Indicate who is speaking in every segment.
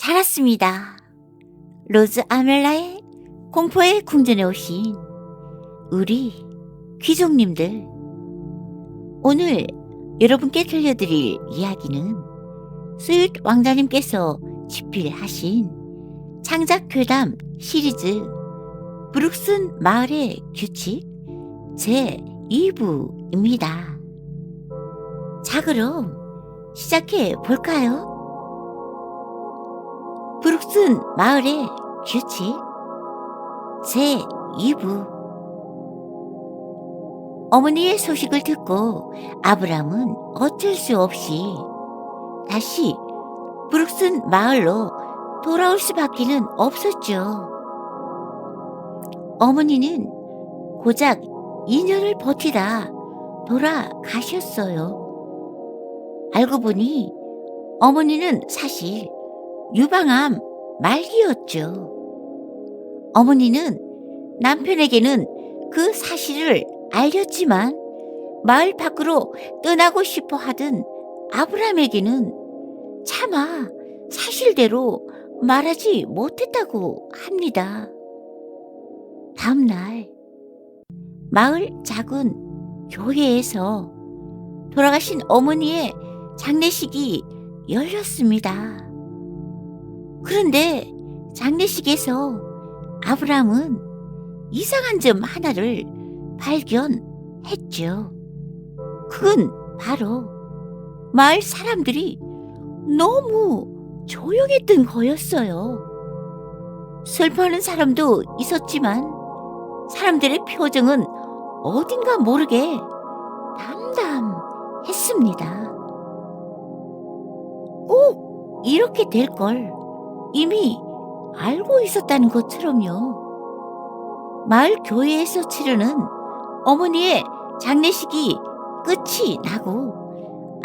Speaker 1: 살았습니다. 로즈 아멜라의 공포의 궁전에 오신 우리 귀족님들, 오늘 여러분께 들려드릴 이야기는 스윗 왕자님께서 집필하신 창작 괴담 시리즈 브룩슨 마을의 규칙 제2부입니다. 자, 그럼 시작해 볼까요? 브룩슨 마을의 규칙 제2부. 어머니의 소식을 듣고 아브람은 어쩔 수 없이 다시 브룩슨 마을로 돌아올 수밖에는 없었죠. 어머니는 고작 2년을 버티다 돌아가셨어요. 알고 보니 어머니는 사실 유방암 말기였죠. 어머니는 남편에게는 그 사실을 알렸지만 마을 밖으로 떠나고 싶어 하던 아브람에게는 차마 사실대로 말하지 못했다고 합니다. 다음 날 마을 작은 교회에서 돌아가신 어머니의 장례식이 열렸습니다. 그런데 장례식에서 아브람은 이상한 점 하나를 발견했죠. 그건 바로 마을 사람들이 너무 조용했던 거였어요. 슬퍼하는 사람도 있었지만 사람들의 표정은 어딘가 모르게 담담했습니다. 꼭 이렇게 될 걸 이미 알고 있었다는 것처럼요. 마을 교회에서 치르는 어머니의 장례식이 끝이 나고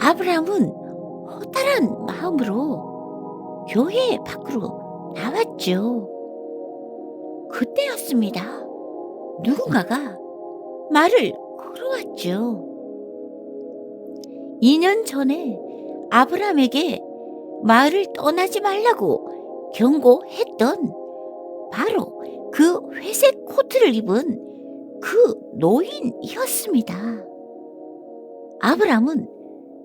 Speaker 1: 아브람은 허탈한 마음으로 교회 밖으로 나왔죠. 그때였습니다. 누군가가 말을 걸어왔죠. 2년 전에 아브람에게 마을을 떠나지 말라고 경고했던 바로 그 회색 코트를 입은 그 노인이었습니다. 아브람은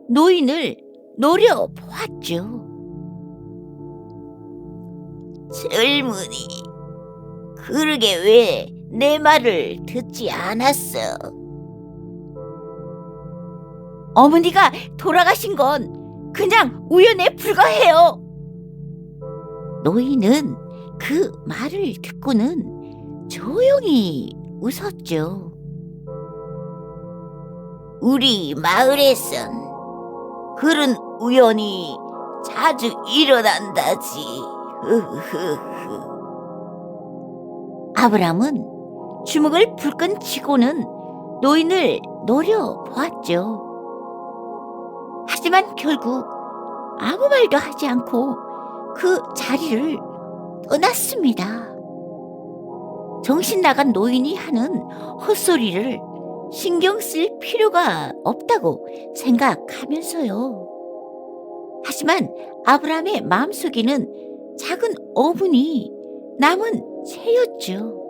Speaker 1: 노인을 노려보았죠. 젊은이, 그러게 왜 내 말을 듣지 않았어? 어머니가 돌아가신 건 그냥 우연에 불과해요. 노인은 그 말을 듣고는 조용히 웃었죠. 우리 마을에선 그런 우연이 자주 일어난다지. 아브람은 주먹을 불끈 쥐고는 노인을 노려보았죠. 하지만 결국 아무 말도 하지 않고 그 자리를 떠났습니다. 정신 나간 노인이 하는 헛소리를 신경 쓸 필요가 없다고 생각하면서요. 하지만 아브람의 마음속에는 작은 어분이 남은 채였죠.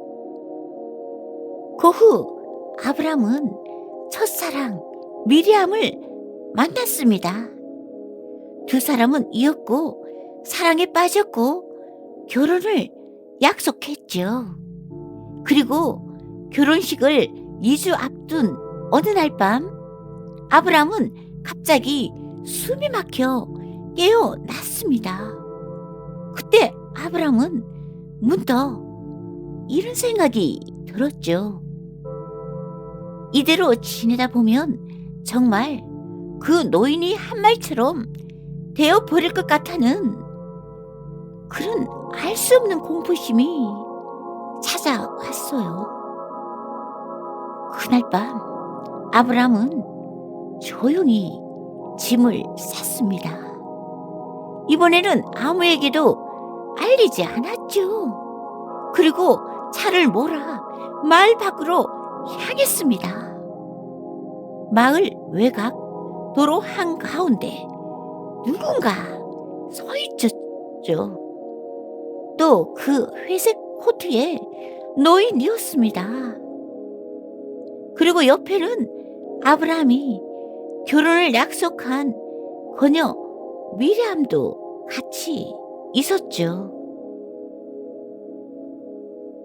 Speaker 1: 그 후 아브람은 첫사랑 미리암을 만났습니다. 두 사람은 이었고 사랑에 빠졌고 결혼을 약속했죠. 그리고 결혼식을 2주 앞둔 어느 날 밤 아브람은 갑자기 숨이 막혀 깨어났습니다. 그때 아브람은 문득 이런 생각이 들었죠. 이대로 지내다 보면 정말 그 노인이 한 말처럼 되어버릴 것 같다는 그런 알 수 없는 공포심이 찾아왔어요. 그날 밤 아브람은 조용히 짐을 쌌습니다. 이번에는 아무에게도 알리지 않았죠. 그리고 차를 몰아 마을 밖으로 향했습니다. 마을 외곽 도로 한가운데 누군가 서 있었죠. 또 그 회색 코트의 노인이었습니다. 그리고 옆에는 아브라함이 결혼을 약속한 그녀 미리암도 같이 있었죠.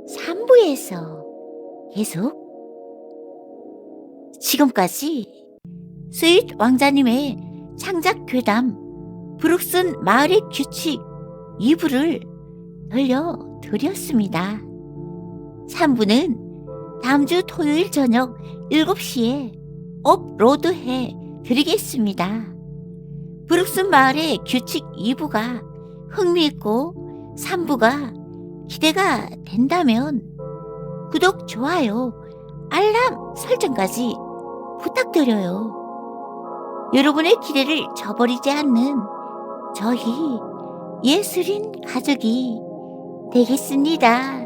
Speaker 1: 3부에서 계속 지금까지 스윗 왕자님의 창작 괴담 브룩슨 마을의 규칙 2부를 들려드렸습니다. 3부는 다음 주 토요일 저녁 7시에 업로드해 드리겠습니다. 브룩슨 마을의 규칙 2부가 흥미있고 3부가 기대가 된다면 구독, 좋아요, 알람 설정까지 부탁드려요. 여러분의 기대를 저버리지 않는 저희 예술인 가족이 되겠습니다.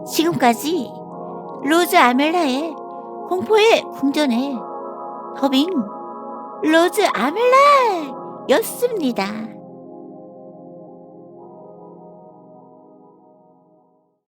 Speaker 1: 지금까지 로즈 아멜라의 공포의 궁전의 더빙 로즈 아멜라였습니다.